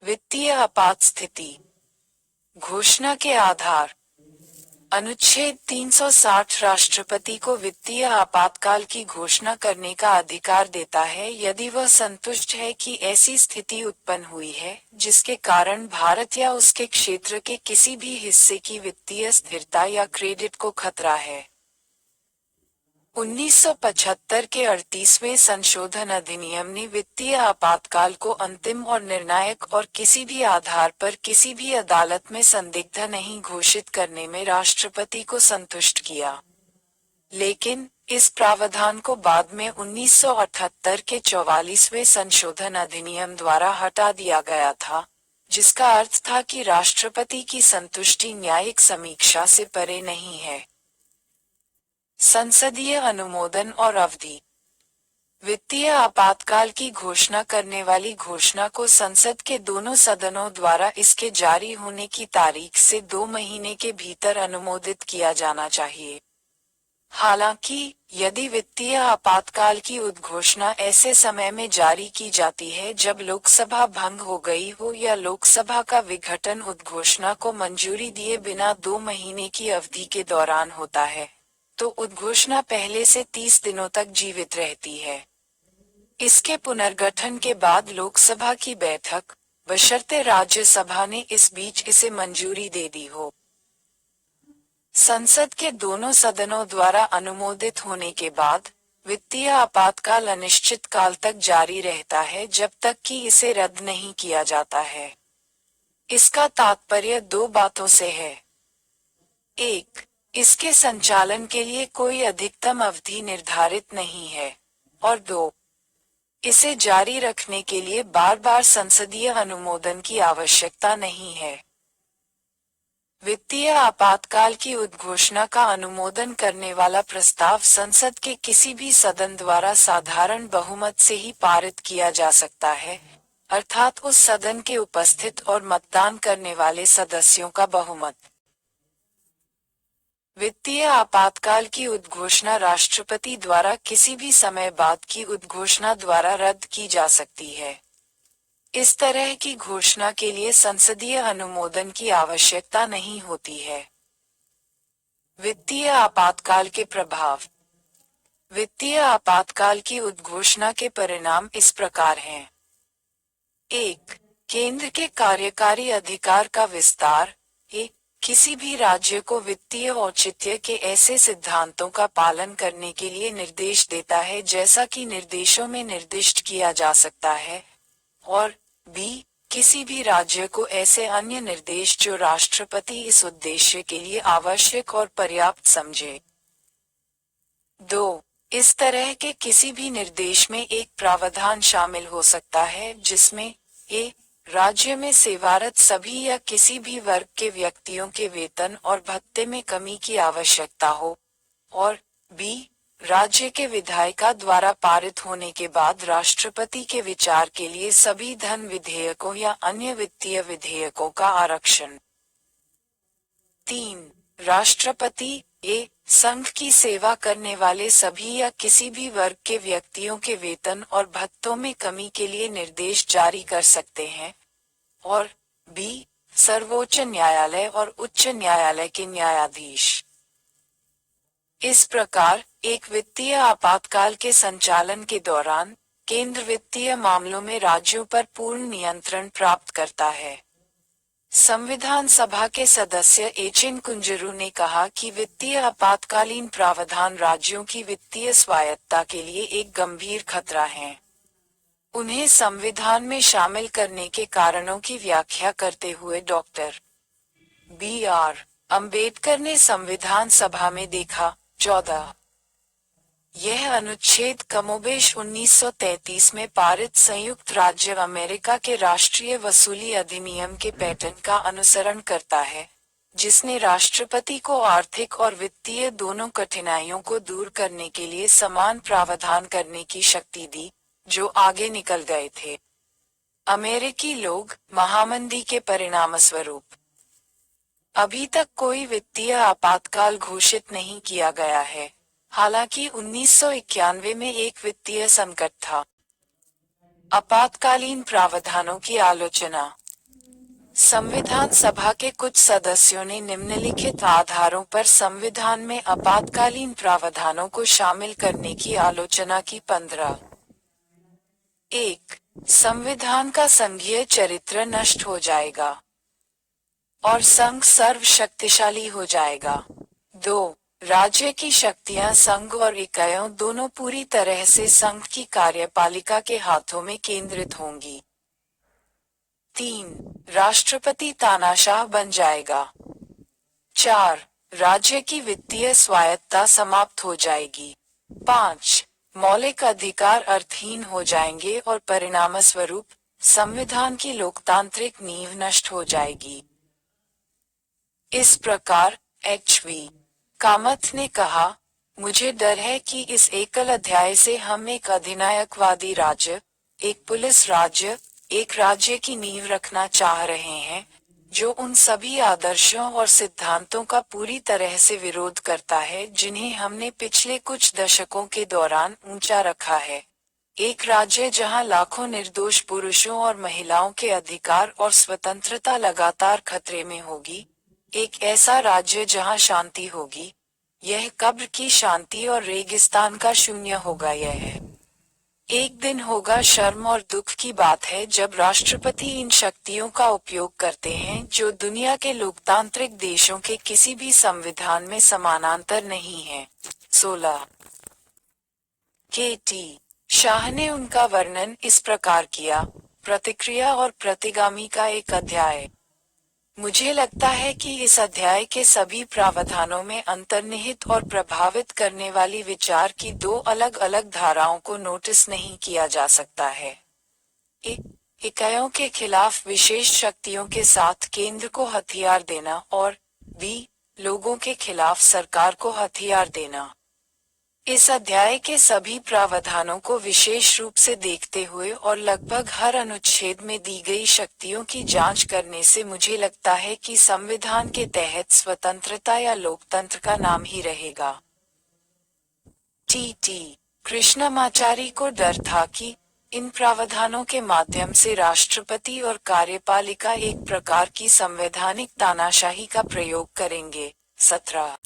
वित्तीय आपात स्थिति घोषणा के आधार। अनुच्छेद 360 राष्ट्रपति को वित्तीय आपातकाल की घोषणा करने का अधिकार देता है यदि वह संतुष्ट है कि ऐसी स्थिति उत्पन्न हुई है जिसके कारण भारत या उसके क्षेत्र के किसी भी हिस्से की वित्तीय स्थिरता या क्रेडिट को खतरा है। 1975 के 38वें संशोधन अधिनियम ने वित्तीय आपातकाल को अंतिम और निर्णायक और किसी भी आधार पर किसी भी अदालत में संदिग्ध नहीं घोषित करने में राष्ट्रपति को संतुष्ट किया। लेकिन इस प्रावधान को बाद में 1978 के 44वें संशोधन अधिनियम द्वारा हटा दिया गया था, जिसका अर्थ था कि राष्ट्रपति की संतुष्टि न्यायिक समीक्षा से परे नहीं है। संसदीय अनुमोदन और अवधि। वित्तीय आपातकाल की घोषणा करने वाली घोषणा को संसद के दोनों सदनों द्वारा इसके जारी होने की तारीख से 2 महीने के भीतर अनुमोदित किया जाना चाहिए। हालांकि, यदि वित्तीय आपातकाल की उद्घोषणा ऐसे समय में जारी की जाती है जब लोकसभा भंग हो गई हो या लोकसभा का विघटन उद्घोषणा को मंजूरी दिए बिना 2 महीने की अवधि के दौरान होता है, तो उद्घोषणा पहले से 30 दिनों तक जीवित रहती है। इसके पुनर्गठन के बाद लोकसभा की बैठक, बशर्ते राज्यसभा ने इस बीच इसे मंजूरी दे दी हो, संसद के दोनों सदनों द्वारा अनुमोदित होने के बाद, वित्तीय आपातकाल अनिश्चित काल तक जारी रहता है जब तक कि इसे रद्द नहीं किया जाता है। इसका तात्पर्य 2 बातों से है। 1. इसके संचालन के लिए कोई अधिकतम अवधि निर्धारित नहीं है, और 2. इसे जारी रखने के लिए बार बार संसदीय अनुमोदन की आवश्यकता नहीं है। वित्तीय आपातकाल की उद्घोषणा का अनुमोदन करने वाला प्रस्ताव संसद के किसी भी सदन द्वारा साधारण बहुमत से ही पारित किया जा सकता है, अर्थात उस सदन के उपस्थित और मतदान करने वाले सदस्यों का बहुमत। वित्तीय आपातकाल की उद्घोषणा राष्ट्रपति द्वारा किसी भी समय बाद की उद्घोषणा द्वारा रद्द की जा सकती है। इस तरह की घोषणा के लिए संसदीय अनुमोदन की आवश्यकता नहीं होती है। वित्तीय आपातकाल के प्रभाव। वित्तीय आपातकाल की उद्घोषणा के परिणाम इस प्रकार हैं। 1. केंद्र के कार्यकारी अधिकार का विस्तार। किसी भी राज्य को वित्तीय औचित्य के ऐसे सिद्धांतों का पालन करने के लिए निर्देश देता है जैसा कि निर्देशों में निर्दिष्ट किया जा सकता है, और b. किसी भी राज्य को ऐसे अन्य निर्देश जो राष्ट्रपति इस उद्देश्य के लिए आवश्यक और पर्याप्त समझे। 2. इस तरह के किसी भी निर्देश में एक प्रावधान शामिल हो सकता है जिसमें a. राज्य में सेवारत सभी या किसी भी वर्ग के व्यक्तियों के वेतन और भत्ते में कमी की आवश्यकता हो, और b. राज्य के विधायिका द्वारा पारित होने के बाद राष्ट्रपति के विचार के लिए सभी धन विधेयकों या अन्य वित्तीय विधेयकों का आरक्षण। 3. राष्ट्रपति संघ की सेवा करने वाले सभी या किसी भी वर्ग के व्यक्तियों के वेतन और भत्तों में कमी के लिए निर्देश जारी कर सकते हैं, और b. सर्वोच्च न्यायालय और उच्च न्यायालय के न्यायाधीश। इस प्रकार, एक वित्तीय आपातकाल के संचालन के दौरान, केंद्र वित्तीय मामलों में राज्यों पर पूर्ण नियंत्रण प्राप्त करता है। संविधान सभा के सदस्य एचिन कुंजरू ने कहा कि वित्तीय आपातकालीन प्रावधान राज्यों की वित्तीय स्वायत्तता के लिए एक गंभीर खतरा है। उन्हें संविधान में शामिल करने के कारणों की व्याख्या करते हुए डॉक्टर बी.आर. अंबेडकर ने संविधान सभा में देखा। 14. यह अनुच्छेद कमोबेश 1933 में पारित संयुक्त राज्य अमेरिका के राष्ट्रीय वसूली अधिनियम के पैटर्न का अनुसरण करता है, जिसने राष्ट्रपति को आर्थिक और वित्तीय दोनों कठिनाइयों को दूर करने के लिए समान प्रावधान करने की शक्ति दी, जो आगे निकल गए थे। अमेरिकी लोग महामंदी के परिणामस्वरूप। अभी तक कोई वित्तीय आपातकाल घोषित नहीं किया गया है, हालांकि 1991 में एक वित्तीय संकट था। आपातकालीन प्रावधानों की आलोचना। संविधान सभा के कुछ सदस्यों ने निम्नलिखित आधारों पर संविधान में आपातकालीन प्रावधानों को शामिल करने की आलोचना की। 15। 1. संविधान का संघीय चरित्र नष्ट हो जाएगा और संघ सर्वशक्तिशाली हो जाएगा। 2. राज्य की शक्तियां संघ और इकाइयों दोनों पूरी तरह से संघ की कार्यपालिका के हाथों में केंद्रित होंगी। 3. राष्ट्रपति तानाशाह बन जाएगा। 4. राज्य की वित्तीय स्वायत्तता समाप्त हो जाएगी। 5. मौलिक अधिकार अर्थहीन हो जाएंगे और परिणामस्वरूप संविधान की लोकतांत्रिक नींव नष्ट हो जाएगी। इस प्रकार एच.वी. कामत ने कहा, मुझे डर है कि इस एकल अध्याय से हम एक अधिनायकवादी राज्य, एक पुलिस राज्य, एक राज्य की नींव रखना चाह रहे हैं, जो उन सभी आदर्शों और सिद्धांतों का पूरी तरह से विरोध करता है जिन्हें हमने पिछले कुछ दशकों के दौरान ऊंचा रखा है। एक राज्य जहां लाखों निर्दोष पुरुषों और महिलाओं के अधिकार और स्वतंत्रता लगातार खतरे में होगी। एक ऐसा राज्य जहां शांति होगी। यह कब्र की शांति और रेगिस्तान का शून्य होगा। यह एक दिन होगा। शर्म और दुख की बात है जब राष्ट्रपति इन शक्तियों का उपयोग करते हैं जो दुनिया के लोकतांत्रिक देशों के किसी भी संविधान में समानांतर नहीं है। 16। के.टी. शाह ने उनका वर्णन इस प्रकार किया, प्रतिक्रिया और प्रतिगामी का एक अध्याय। मुझे लगता है कि इस अध्याय के सभी प्रावधानों में अंतर्निहित और प्रभावित करने वाली विचार की दो अलग अलग धाराओं को नोटिस नहीं किया जा सकता है। इकाइयों के खिलाफ विशेष शक्तियों के साथ केंद्र को हथियार देना और बी. लोगों के खिलाफ सरकार को हथियार देना। इस अध्याय के सभी प्रावधानों को विशेष रूप से देखते हुए और लगभग हर अनुच्छेद में दी गई शक्तियों की जांच करने से मुझे लगता है कि संविधान के तहत स्वतंत्रता या लोकतंत्र का नाम ही रहेगा। टी. कृष्णमाचारी को डर था कि इन प्रावधानों के माध्यम से राष्ट्रपति और कार्यपालिका एक प्रकार की संवैधानिक तानाशाही का प्रयोग करेंगे। 17।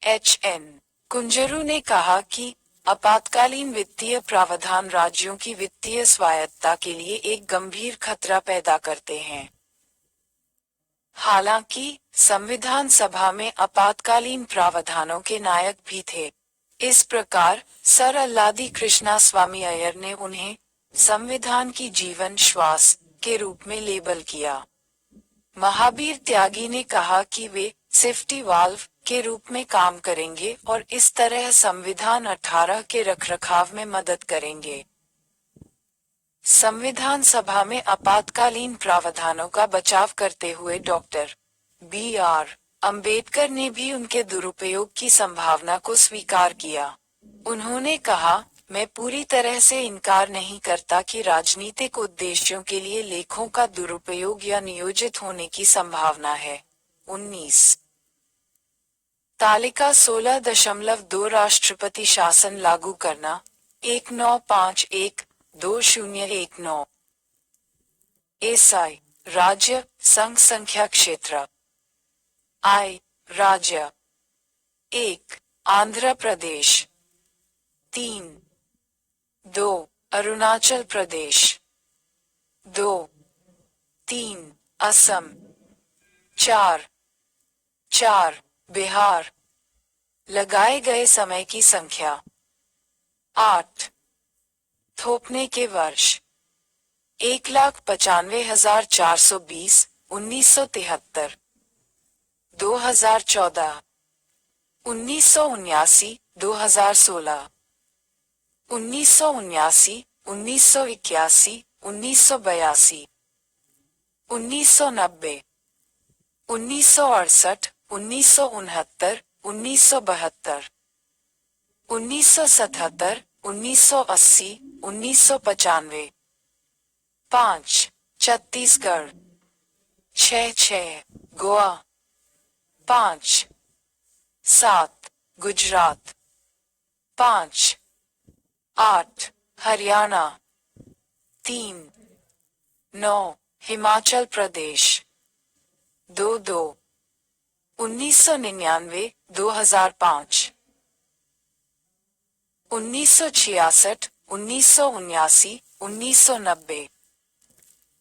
एच.एन. कुंजरू ने कहा कि आपातकालीन वित्तीय प्रावधान राज्यों की वित्तीय स्वायत्तता के लिए एक गंभीर खतरा पैदा करते हैं। हालांकि संविधान सभा में आपातकालीन प्रावधानों के नायक भी थे। इस प्रकार सर अल्लादी कृष्णास्वामी अय्यर ने उन्हें संविधान की जीवन श्वास के रूप में लेबल किया। महावीर त्यागी ने कहा कि वे सेफ्टी वाल्व के रूप में काम करेंगे और इस तरह संविधान 18 के रखरखाव में मदद करेंगे। संविधान सभा में आपातकालीन प्रावधानों का बचाव करते हुए डॉक्टर बी.आर. अंबेडकर ने भी उनके दुरुपयोग की संभावना को स्वीकार किया। उन्होंने कहा, मैं पूरी तरह से इनकार नहीं करता कि राजनीतिक उद्देश्यों के लिए लेखों का दुरुपयोग या नियोजित होने की संभावना है। 19। तालिका 16.2 राष्ट्रपति शासन लागू करना 1951-2019। एसआई राज्य संघ संख्या क्षेत्र आई राज्य 1 आंध्र प्रदेश 2 अरुणाचल प्रदेश 3 असम 4 बिहार। लगाए गए समय की संख्या 8। थोपने के वर्ष 1,95,420 1973 2014 1979 2016 1979 1981 1982 1990 1968 1969 1972 1977 1980 1995 5 छत्तीसगढ़ 6 गोवा 5 7 गुजरात 5 8 हरियाणा 3 9 हिमाचल प्रदेश 2-2 1999 2005 1966 1979 1990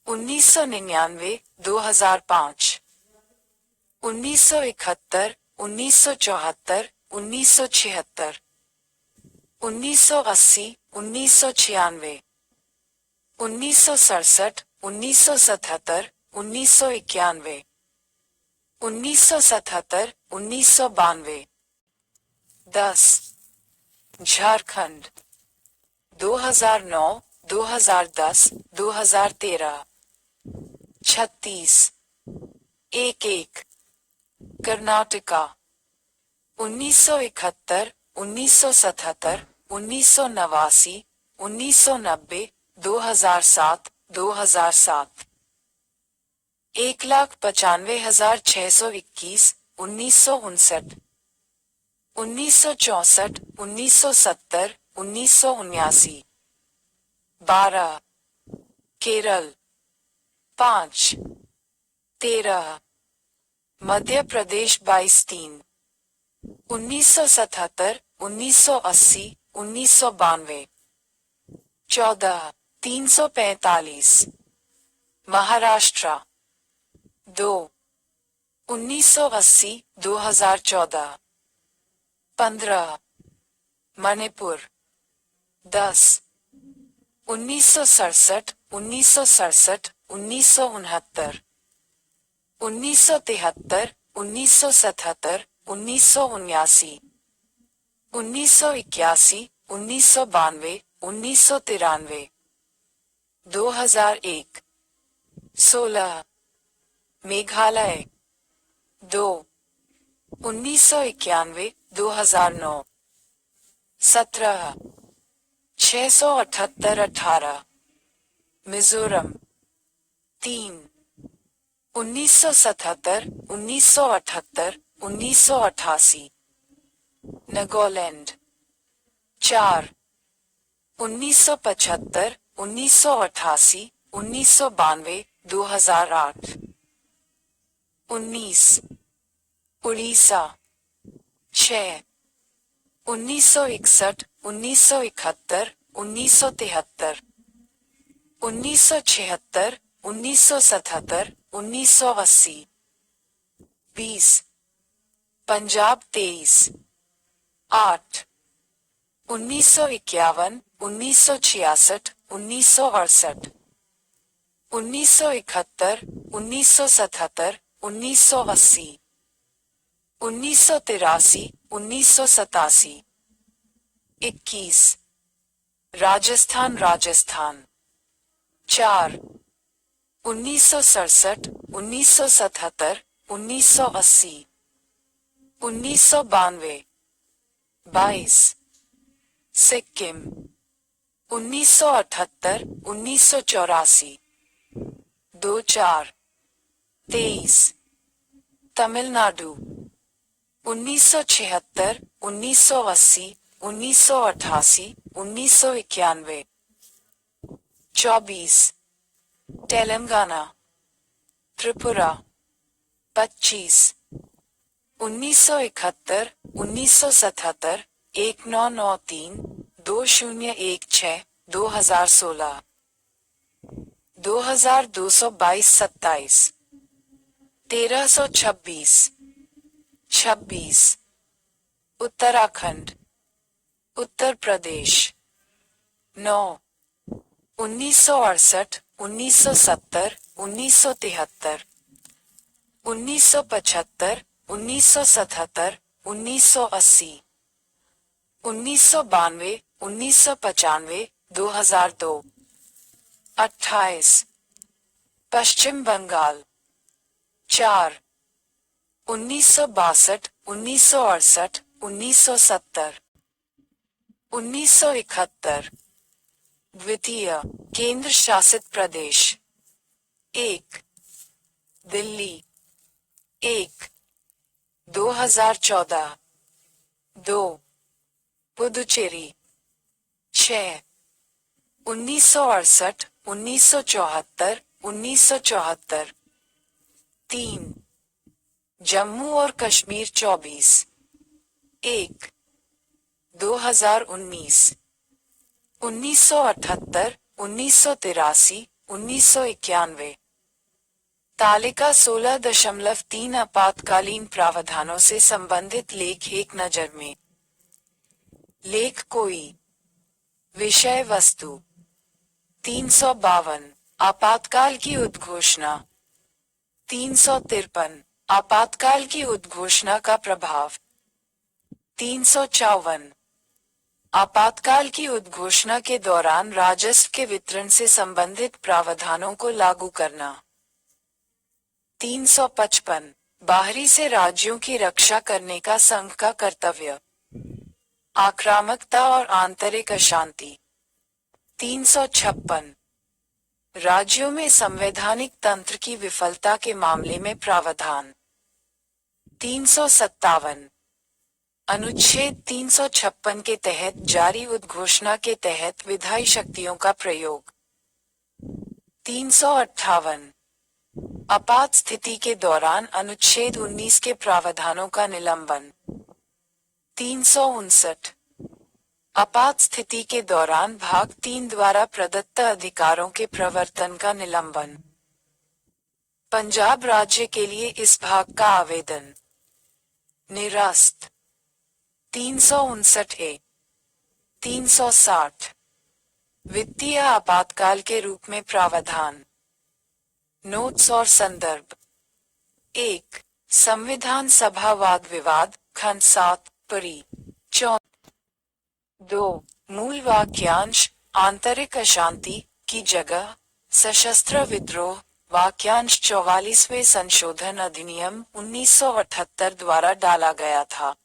1999 2005 1971 1974 1976 1980 1996 1967 1977 1991 1977 1992 10 झारखंड 2009 2010 2013 36 11 कर्नाटका 1971 1977 1989 1990 2007 2007 1,95,621 1959 1964 1970 1979 12 केरल 5 13 मध्य प्रदेश 22-3 1977 1980 1992 14 345 महाराष्ट्र 2 1980 2014 15 मणिपुर 10 1967 1967 1969 1973 1977 1979 1981 1992 1993 2001 16 मेघालय 2 1991 2009 17 678 18 मिजोरम 3 1977 1978 1988 नागालैंड 4 1975 1988 1992 2008 19 उड़ीसा 6 1961 1971 1973 1976 1977 1980 20 पंजाब 23 8 1951 1966 1968 1971 1977 1980 1983 1987 21 राजस्थान 4 1967 1977 1980 1992 22 सिक्किम 1978 1984 2-4 23 तमिलनाडु 1976 1980 1988 1991 24 तेलंगाना त्रिपुरा 25 1971 1977 1993 2016 2016 2222 27 1326 26 उत्तराखंड उत्तर प्रदेश 9 1968 1970 1973 1975 1977 1980 1992 1995 2002 28 पश्चिम बंगाल 4 1962 1968 1970 1971 द्वितीय केंद्र शासित प्रदेश 1 दिल्ली 1 2014 2 पुदुचेरी 6 1968 1974 1974। 3 जम्मू और कश्मीर 24। 1 2019। 1978, 1983, 1991। तालिका 16.3 आपातकालीन प्रावधानों से संबंधित लेख एक नजर में। लेख कोई। विषय वस्तु 352 आपातकाल की उद्घोषणा। 353 आपातकाल की उद्घोषणा का प्रभाव। 354 आपातकाल की उद्घोषणा के दौरान राजस्व के वितरण से संबंधित प्रावधानों को लागू करना। 355 बाहरी से राज्यों की रक्षा करने का संघ का कर्तव्य। आक्रामकता और आंतरिक अशांति। 356 राज्यों में संवैधानिक तंत्र की विफलता के मामले में प्रावधान। 357 अनुच्छेद 356 के तहत जारी उद्घोषणा के तहत विधायी शक्तियों का प्रयोग। 358 आपात स्थिति के दौरान अनुच्छेद 19 के प्रावधानों का निलंबन। 359 आपात स्थिति के दौरान भाग 3 द्वारा प्रदत्त अधिकारों के प्रवर्तन का निलंबन। पंजाब राज्य के लिए इस भाग का आवेदन निरस्त। 359 ए। 360 वित्तीय आपातकाल के रूप में प्रावधान। नोट्स और संदर्भ। 1 संविधान सभा वाद विवाद खंड 7 परी। 2 मूल वाक्यांश आंतरिक अशांति की जगह सशस्त्र विद्रोह वाक्यांश 44वें संशोधन अधिनियम 1978 द्वारा डाला गया था।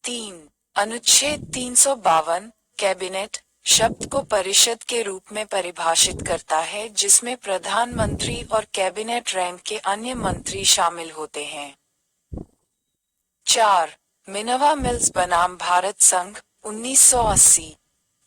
3 अनुच्छेद 352 कैबिनेट शब्द को परिषद के रूप में परिभाषित करता है जिसमें प्रधानमंत्री और कैबिनेट रैंक के अन्य मंत्री शामिल होते हैं। 4 मिनर्वा मिल्स बनाम भारत संघ 1980।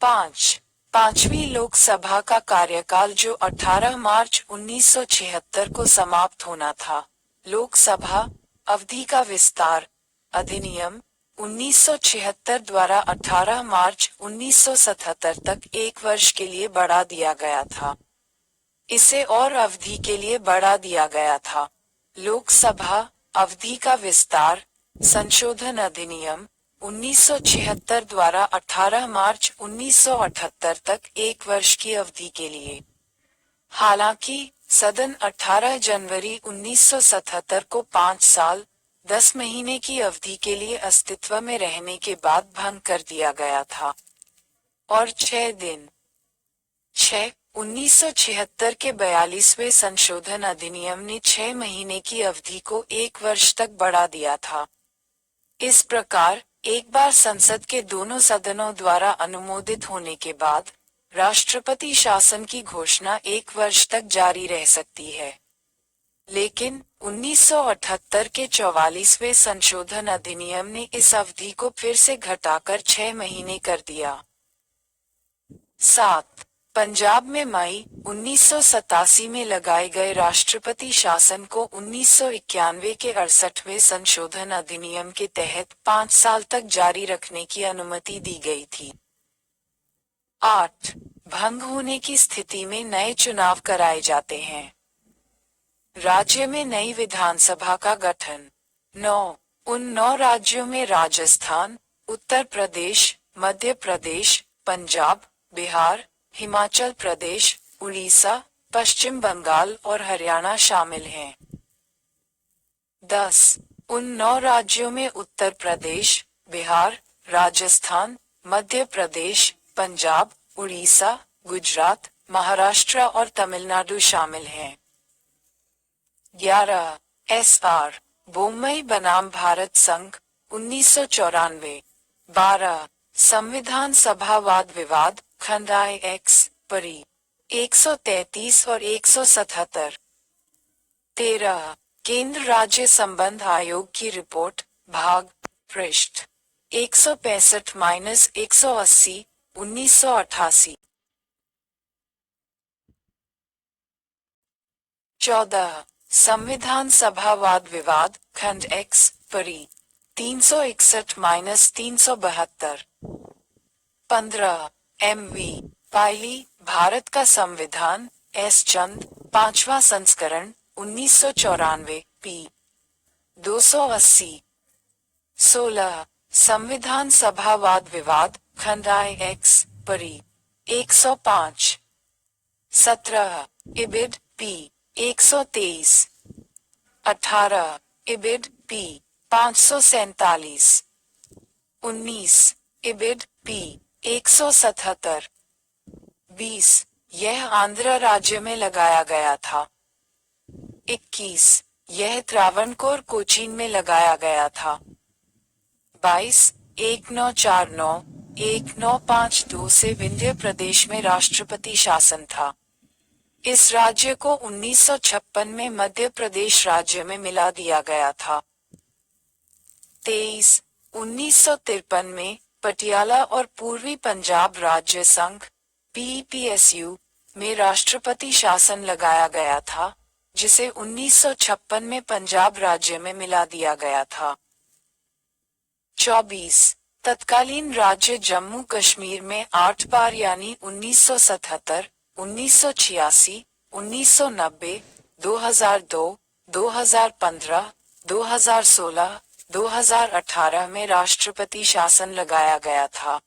5 पांचवी लोकसभा का कार्यकाल जो 18 मार्च 1976 को समाप्त होना था। लोकसभा अवधि का विस्तार अधिनियम 1976 द्वारा 18 मार्च 1977 तक 1 वर्ष के लिए बढ़ा दिया गया था। इसे और अवधि के लिए बढ़ा दिया गया था। लोकसभा अवधि का विस्तार संशोधन अधिनियम 1976 द्वारा 18 मार्च 1978 तक 1 वर्ष की अवधि के लिए। हालांकि सदन 18 जनवरी 1977 को 5 साल 10 महीने की अवधि के लिए अस्तित्व में रहने के बाद भंग कर दिया गया था और 6 दिन 1976 के 42वें संशोधन अधिनियम ने 6 महीने की अवधि को 1 वर्ष तक बढ़ा दिया था। इस प्रकार एक बार संसद के दोनों सदनों द्वारा अनुमोदित होने के बाद राष्ट्रपति शासन की घोषणा 1 वर्ष तक जारी रह सकती है। लेकिन 1978 के 44वें संशोधन अधिनियम ने इस अवधि को फिर से घटाकर 6 महीने कर दिया। 7 पंजाब में मई 1987 में लगाए गए राष्ट्रपति शासन को 1991 के 68वें संशोधन अधिनियम के तहत 5 साल तक जारी रखने की अनुमति दी गई थी। 8 भंग होने की स्थिति में नए चुनाव कराए जाते हैं। राज्य में नई विधानसभा का गठन। 9 उन 9 राज्यों में राजस्थान, उत्तर प्रदेश, मध्य प्रदेश, पंजाब, बिहार, हिमाचल प्रदेश, उड़ीसा, पश्चिम बंगाल और हरियाणा शामिल हैं। 10 उन 9 राज्यों में उत्तर प्रदेश, बिहार, राजस्थान, मध्य प्रदेश, पंजाब, उड़ीसा, गुजरात, महाराष्ट्र और तमिलनाडु शामिल हैं। 11 एसआर बोम्मई बनाम भारत संघ 1994। 12 संविधान सभा वाद विवाद खंड IX परी 133 और 177। 13 केंद्र राज्य संबंध आयोग की रिपोर्ट भाग पृष्ठ 165-180 1988। 14 संविधान सभा वाद विवाद खंड एक्स परी 361-372। 15 MV पायली भारत का संविधान एस चंद 5वां संस्करण 1994 p 280। 16 संविधान सभा वाद विवाद खंड आई एक्स परी 105। 17 इबिड पी 123। 18 इबिड पी 547। 19 इबिड पी 177। 20 यह आंध्र राज्य में लगाया गया था। 21 यह त्रावणकोर कोचीन में लगाया गया था। 22 1949-1952 से विंध्य प्रदेश में राष्ट्रपति शासन था। इस राज्य को 1956 में मध्य प्रदेश राज्य में मिला दिया गया था। 23 1953 में पटियाला और पूर्वी पंजाब राज्य संघ PPSU में राष्ट्रपति शासन लगाया गया था, जिसे 1956 में पंजाब राज्य में मिला दिया गया था। 24 तत्कालीन राज्य जम्मू कश्मीर में 8 बार यानी 1977, 1986, 1990, 2002, 2015, 2016, 2018 में राष्ट्रपति शासन लगाया गया था।